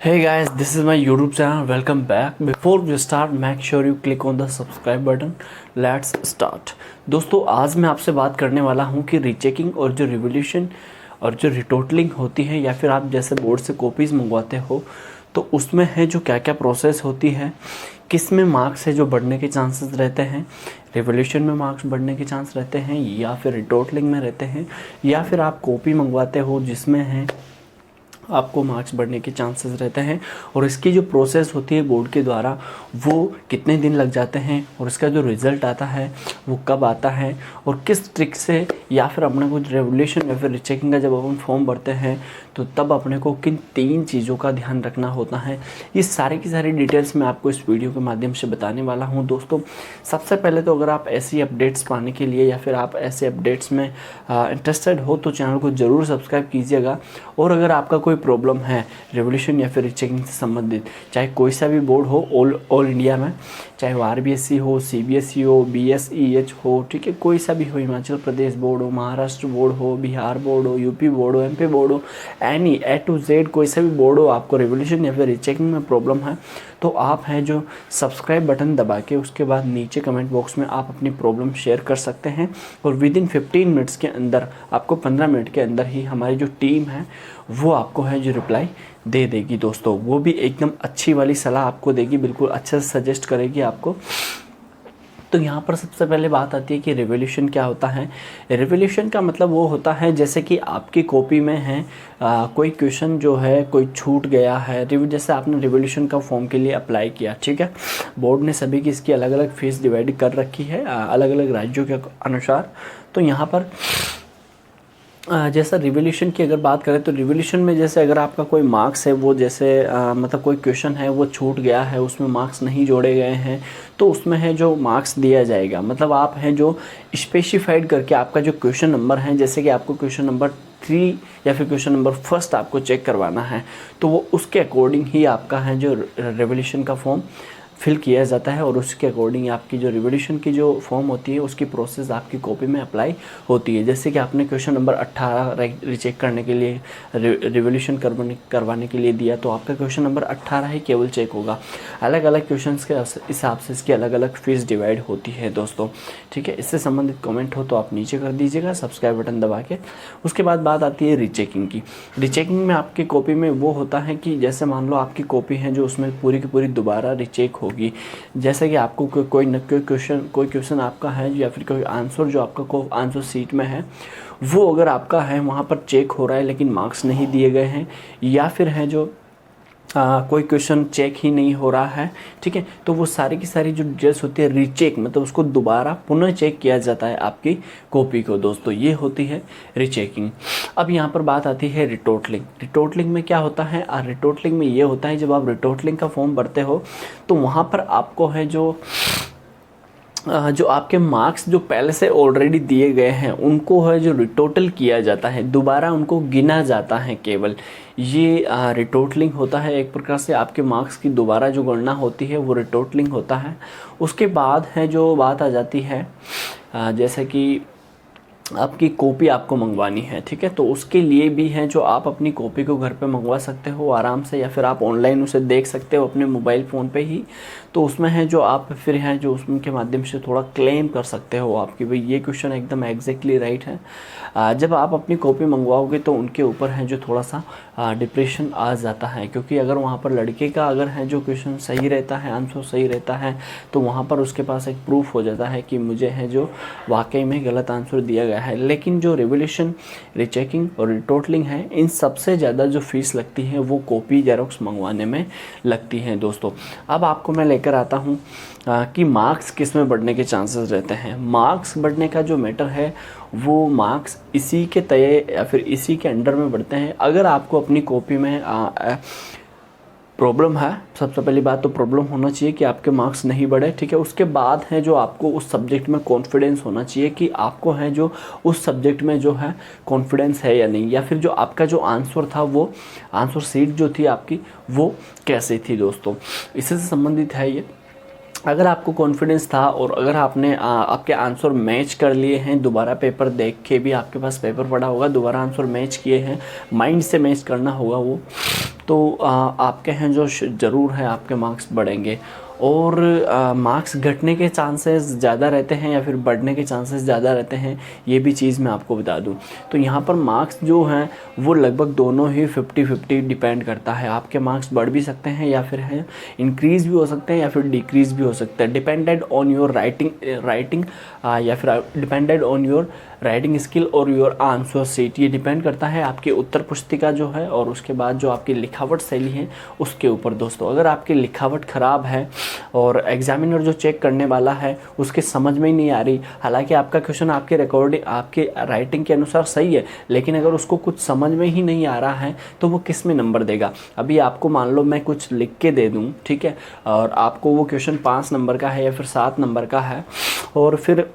Hey guys, this is my YouTube channel. Welcome back. Before we start, make sure you click on the subscribe button. Let's start. दोस्तों आज मैं आपसे बात करने वाला हूँ कि रीचेकिंग और जो रिवोल्यूशन और जो रिटोटलिंग होती है या फिर आप जैसे बोर्ड से कॉपीज़ मंगवाते हो तो उसमें है जो क्या क्या प्रोसेस होती है, किस में मार्क्स है जो बढ़ने के चांसेस रहते हैं, रिवोल्यूशन में मार्क्स बढ़ने के चांस रहते हैं या फिर रिटोटलिंग में रहते हैं, या फिर आप कॉपी मंगवाते हो जिसमें है आपको मार्क्स बढ़ने के चांसेस रहते हैं, और इसकी जो प्रोसेस होती है बोर्ड के द्वारा वो कितने दिन लग जाते हैं और इसका जो रिज़ल्ट आता है वो कब आता है, और किस ट्रिक से या फिर अपने को रिवोल्यूशन या फिर रीचेकिंग का जब अपन फॉर्म भरते हैं तो तब अपने को किन 3 चीज़ों का ध्यान रखना होता है। ये सारी की सारी डिटेल्स मैं आपको इस वीडियो के माध्यम से बताने वाला हूँ। दोस्तों सबसे पहले तो अगर आप ऐसी अपडेट्स पाने के लिए या फिर आप ऐसे अपडेट्स में इंटरेस्टेड हो तो चैनल को ज़रूर सब्सक्राइब कीजिएगा। और अगर आपका कोई प्रॉब्लम है रिवोल्यूशन या फिर रीचेकिंग से संबंधित, चाहे कोई सा भी बोर्ड हो ऑल इंडिया में, चाहे वो RBSE हो, CBSE हो, BSEH हो, ठीक है, कोई सा भी हो, हिमाचल प्रदेश बोर्ड हो, महाराष्ट्र बोर्ड हो, बिहार बोर्ड हो, UP बोर्ड हो, MP बोर्ड हो, एनी A to Z कोई सा भी बोर्ड हो, आपको रिवोल्यूशन या फिर रीचेकिंग में प्रॉब्लम है तो आप हैं जो सब्सक्राइब बटन दबा के उसके बाद नीचे कमेंट बॉक्स में आप अपनी प्रॉब्लम शेयर कर सकते हैं, और विद इन 15 मिनट्स के अंदर, आपको 15 मिनट के अंदर ही हमारी जो टीम है वो आपको है जो रिप्लाई दे देगी। दोस्तों वो भी एकदम अच्छी वाली सलाह आपको देगी, बिल्कुल अच्छे से सजेस्ट करेगी आपको। तो यहाँ पर सबसे पहले बात आती है कि रिवोल्यूशन क्या होता है। रिवोल्यूशन का मतलब वो होता है जैसे कि आपकी कॉपी में है कोई क्वेश्चन जो है कोई छूट गया है, जैसे आपने रिवोल्यूशन का फॉर्म के लिए अप्लाई किया, ठीक है, बोर्ड ने सभी की इसकी अलग अलग फीस डिवाइड कर रखी है अलग अलग राज्यों के अनुसार। तो यहाँ पर जैसा रिवोल्यूशन की अगर बात करें तो रिवोल्यूशन में जैसे अगर आपका कोई मार्क्स है वो जैसे मतलब कोई क्वेश्चन है वो छूट गया है, उसमें मार्क्स नहीं जोड़े गए हैं, तो उसमें है जो मार्क्स दिया जाएगा, मतलब आप हैं जो स्पेसिफाइड करके आपका जो क्वेश्चन नंबर है, जैसे कि आपको क्वेश्चन नंबर 3 या फिर क्वेश्चन नंबर 1 आपको चेक करवाना है, तो वो उसके अकॉर्डिंग ही आपका है जो रिवोल्यूशन का फॉर्म फिल किया जाता है, और उसके अकॉर्डिंग आपकी जो रिवोल्यूशन की जो फॉर्म होती है उसकी प्रोसेस आपकी कॉपी में अप्लाई होती है। जैसे कि आपने क्वेश्चन नंबर 18 रीचेक करने के लिए रिवोल्यूशन करवाने के लिए दिया तो आपका क्वेश्चन नंबर 18 ही केवल चेक होगा। अलग अलग क्वेश्चंस के हिसाब से इसकी अलग अलग फीस डिवाइड होती है दोस्तों, ठीक है। इससे संबंधित कमेंट हो तो आप नीचे कर दीजिएगा सब्सक्राइब बटन दबा के। उसके बाद बात आती है रीचेकिंग की। रीचेकिंग में आपकी कॉपी में वो होता है कि जैसे मान लो आपकी कॉपी है जो उसमें पूरी की पूरी दोबारा रीचेक होगी, जैसे कि आपको कोई क्वेश्चन आपका है या फिर कोई आंसर जो आपका आंसर सीट में है वो अगर आपका है वहाँ पर चेक हो रहा है लेकिन मार्क्स नहीं दिए गए हैं, या फिर है जो कोई क्वेश्चन चेक ही नहीं हो रहा है, ठीक है, तो वो सारी की सारी जो डिटेल्स होती है रीचेक, मतलब उसको दोबारा पुनः चेक किया जाता है आपकी कॉपी को। दोस्तों ये होती है रीचेकिंग। अब यहाँ पर बात आती है रिटोटलिंग। रिटोटलिंग में क्या होता है, रिटोटलिंग में ये होता है जब आप रिटोटलिंग का फॉर्म भरते हो तो वहाँ पर आपको है जो आपके मार्क्स जो पहले से ऑलरेडी दिए गए हैं उनको है जो रिटोटल किया जाता है, दोबारा उनको गिना जाता है केवल। ये रिटोटलिंग होता है, एक प्रकार से आपके मार्क्स की दोबारा जो गणना होती है वो रिटोटलिंग होता है। उसके बाद है जो बात आ जाती है जैसे कि आपकी कॉपी आपको मंगवानी है, ठीक है, तो उसके लिए भी है जो आप अपनी कॉपी को घर पे मंगवा सकते हो आराम से, या फिर आप ऑनलाइन उसे देख सकते हो अपने मोबाइल फ़ोन पे ही। तो उसमें है जो आप फिर हैं जो उसके माध्यम से थोड़ा क्लेम कर सकते हो आपकी भाई ये क्वेश्चन एकदम एग्जैक्टली राइट है। जब आप अपनी कॉपी मंगवाओगे तो उनके ऊपर है जो थोड़ा सा डिप्रेशन आ जाता है, क्योंकि अगर वहाँ पर लड़के का अगर है जो क्वेश्चन सही रहता है, आंसर सही रहता है, तो वहाँ पर उसके पास एक प्रूफ हो जाता है कि मुझे है जो वाकई में गलत आंसर दिया गया है। लेकिन जो रिवोल्यूशन, रीचेकिंग और रिटोटलिंग है, इन सबसे ज़्यादा जो फीस लगती है वो कॉपी जेरोक्स मंगवाने में लगती है दोस्तों। अब आपको मैं लेकर आता हूँ कि मार्क्स किस में बढ़ने के चांसेस रहते हैं। मार्क्स बढ़ने का जो मैटर है वो मार्क्स इसी के तय या फिर इसी के अंडर में बढ़ते हैं। अगर आपको अपनी कॉपी में प्रॉब्लम है, सबसे पहली बात तो प्रॉब्लम होना चाहिए कि आपके मार्क्स नहीं बढ़े, ठीक है। उसके बाद है जो आपको उस सब्जेक्ट में कॉन्फिडेंस होना चाहिए कि आपको है जो उस सब्जेक्ट में जो है कॉन्फिडेंस है या नहीं, या फिर जो आपका जो आंसर था वो आंसर सीट जो थी आपकी वो कैसी थी दोस्तों, इससे संबंधित है ये। अगर आपको कॉन्फिडेंस था और अगर आपने आपके आंसर मैच कर लिए हैं, दोबारा पेपर देख के भी आपके पास पेपर पड़ा होगा, दोबारा आंसर मैच किए हैं, माइंड से मैच करना होगा वो, तो आपके हैं जो ज़रूर है आपके मार्क्स बढ़ेंगे। और मार्क्स घटने के चांसेस ज़्यादा रहते हैं या फिर बढ़ने के चांसेस ज़्यादा रहते हैं, ये भी चीज़ मैं आपको बता दूं। तो यहाँ पर मार्क्स जो हैं वो लगभग दोनों ही 50-50 डिपेंड करता है। आपके मार्क्स बढ़ भी सकते हैं या फिर है इंक्रीज़ भी हो सकते हैं या फिर डिक्रीज़ भी हो सकते हैं, डिपेंडेड ऑन योर राइटिंग या फिर depended on your writing skill और योर आंसर सीट। ये डिपेंड करता है आपकी उत्तर पुस्तिका जो है और उसके बाद जो आपकी लिखावट शैली है उसके ऊपर दोस्तों। अगर आपकी लिखावट ख़राब है और एग्जामिनर जो चेक करने वाला है उसके समझ में ही नहीं आ रही, हालांकि आपका क्वेश्चन आपके रिकॉर्डिंग आपके राइटिंग के अनुसार सही है, लेकिन अगर उसको कुछ समझ में ही नहीं आ रहा है तो वो किस में नंबर देगा। अभी आपको मान लो मैं कुछ लिख के दे दूँ, ठीक है, और आपको वो क्वेश्चन 5 नंबर का है या फिर 7 नंबर का है और फिर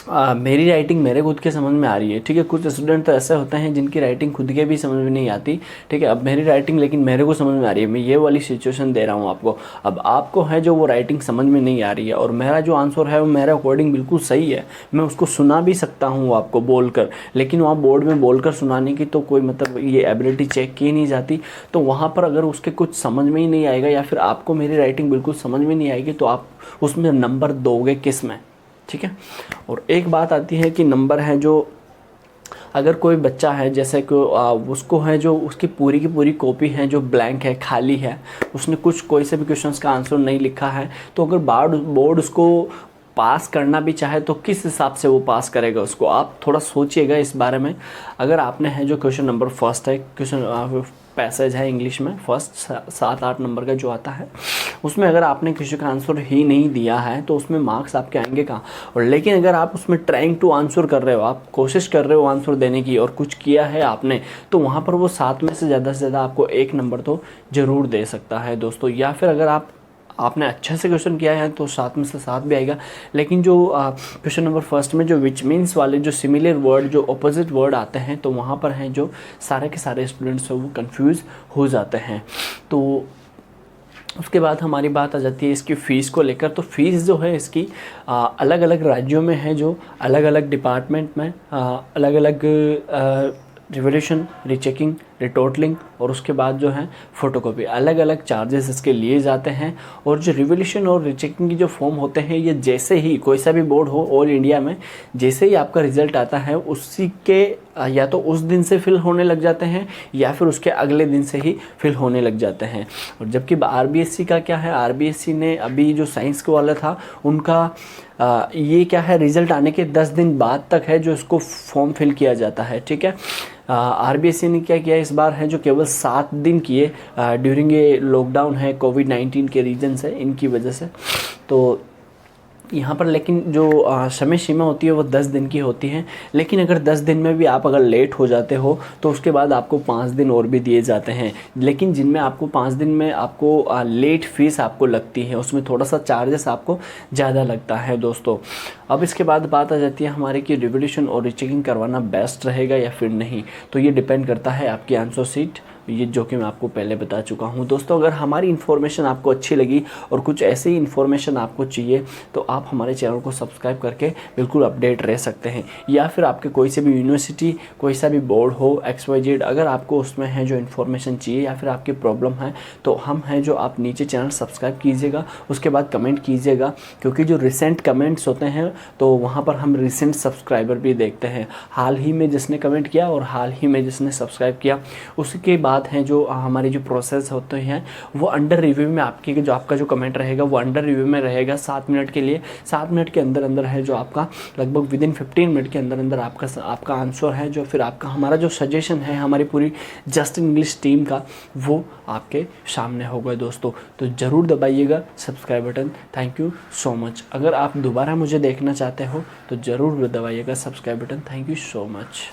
मेरी राइटिंग मेरे खुद के समझ में आ रही है, ठीक है। कुछ स्टूडेंट तो ऐसे होते हैं जिनकी राइटिंग खुद के भी समझ में नहीं आती, ठीक है। अब मेरी राइटिंग लेकिन मेरे को समझ में आ रही है, मैं ये वाली सिचुएशन दे रहा हूँ आपको। अब आपको है जो वो राइटिंग समझ में नहीं आ रही है और मेरा जो आंसर है वो मेरे अकॉर्डिंग बिल्कुल सही है, मैं उसको सुना भी सकता हूँ आपको बोलकर, लेकिन वहाँ बोर्ड में बोलकर सुनाने की तो कोई मतलब ये एबिलिटी चेक की नहीं जाती। तो वहाँ पर अगर उसके कुछ समझ में ही नहीं आएगा या फिर आपको मेरी राइटिंग बिल्कुल समझ में नहीं आएगी तो आप उसमें नंबर दोगे किस में, ठीक है। और एक बात आती है कि नंबर है जो अगर कोई बच्चा है जैसे कि उसको है जो उसकी पूरी की पूरी कॉपी है जो ब्लैंक है, खाली है, उसने कोई से भी क्वेश्चंस का आंसर नहीं लिखा है, तो अगर बोर्ड उसको पास करना भी चाहे तो किस हिसाब से वो पास करेगा उसको, आप थोड़ा सोचिएगा इस बारे में। अगर आपने है जो क्वेश्चन नंबर फर्स्ट है, क्वेश्चन पैसेज है इंग्लिश में फर्स्ट 7-8 नंबर का जो आता है, उसमें अगर आपने किसी का आंसर ही नहीं दिया है तो उसमें मार्क्स आपके आएंगे कहाँ। और लेकिन अगर आप उसमें ट्राइंग टू आंसर कर रहे हो, आप कोशिश कर रहे हो आंसर देने की और कुछ किया है आपने, तो वहाँ पर वो 7 में से ज़्यादा आपको 1 नंबर तो ज़रूर दे सकता है दोस्तों। या फिर अगर आपने अच्छे से क्वेश्चन किया है तो 7 में से 7 भी आएगा। लेकिन जो क्वेश्चन नंबर फर्स्ट में जो विच मीन्स वाले जो सिमिलर वर्ड जो अपोजिट वर्ड आते हैं, तो वहाँ पर हैं जो सारे के सारे स्टूडेंट्स हैं वो कंफ्यूज हो जाते हैं। तो उसके बाद हमारी बात आ जाती है इसकी फ़ीस को लेकर। तो फीस जो है इसकी अलग अलग राज्यों में है, जो अलग अलग डिपार्टमेंट में अलग अलग रिवोल्यूशन, रीचेकिंग, रिटोटलिंग और उसके बाद जो है फोटोकॉपी, अलग अलग चार्जेस इसके लिए जाते हैं। और जो रिवोल्यूशन और रीचेकिंग की जो फॉर्म होते हैं, ये जैसे ही कोई सा भी बोर्ड हो ऑल इंडिया में, जैसे ही आपका रिजल्ट आता है उसी के या तो उस दिन से फिल होने लग जाते हैं या फिर उसके अगले दिन से ही फिल होने लग जाते हैं। और जबकि आरबीएससी का क्या है, आरबीएससी ने अभी जो साइंस के वाला था उनका ये क्या है, रिजल्ट आने के 10 दिन बाद तक है जो इसको फॉर्म फिल किया जाता है, ठीक है। आरबीएससी ने क्या किया इस बार है जो केवल 7 दिन किए ड्यूरिंग ये लॉकडाउन है कोविड-19 के रीजन से, इनकी वजह से। तो यहाँ पर लेकिन जो समय सीमा होती है वो 10 दिन की होती है। लेकिन अगर 10 दिन में भी आप अगर लेट हो जाते हो तो उसके बाद आपको 5 दिन और भी दिए जाते हैं, लेकिन जिनमें आपको 5 दिन में आपको लेट फीस आपको लगती है, उसमें थोड़ा सा चार्जेस आपको ज़्यादा लगता है दोस्तों। अब इसके बाद बात आ जाती है हमारे कि रिवोल्यूशन और रीचेकिंग करवाना बेस्ट रहेगा या फिर नहीं। तो ये डिपेंड करता है आपकी आंसर सीट, ये जो कि मैं आपको पहले बता चुका हूँ दोस्तों। अगर हमारी इन्फॉर्मेशन आपको अच्छी लगी और कुछ ऐसी ही इन्फॉर्मेशन आपको चाहिए तो आप हमारे चैनल को सब्सक्राइब करके बिल्कुल अपडेट रह सकते हैं। या फिर आपके कोई से भी यूनिवर्सिटी, कोई सा भी बोर्ड हो XYZ, अगर आपको उसमें है जो इन्फॉर्मेशन चाहिए या फिर आपकी प्रॉब्लम है तो हम हैं जो आप नीचे चैनल सब्सक्राइब कीजिएगा, उसके बाद कमेंट कीजिएगा, क्योंकि जो रिसेंट कमेंट्स होते हैं तो वहाँ पर हम रिसेंट सब्सक्राइबर भी देखते हैं। हाल ही में जिसने कमेंट किया और हाल ही में जिसने सब्सक्राइब किया, उसके बाद हैं जो हमारी जो प्रोसेस होते हैं वो अंडर रिव्यू में आपके जो आपका जो कमेंट रहेगा वो अंडर रिव्यू में रहेगा 7 मिनट के लिए। 7 मिनट के अंदर अंदर है जो आपका लगभग विदिन 15 मिनट के अंदर अंदर आपका आंसर है जो फिर आपका हमारा जो सजेशन है हमारी पूरी जस्ट इंग्लिश टीम का वो आपके सामने होगा दोस्तों। तो ज़रूर दबाइएगा subscribe button. Thank you so much. अगर आप दोबारा मुझे देखना चाहते हो तो ज़रूर दबाइएगा subscribe button. Thank you so much.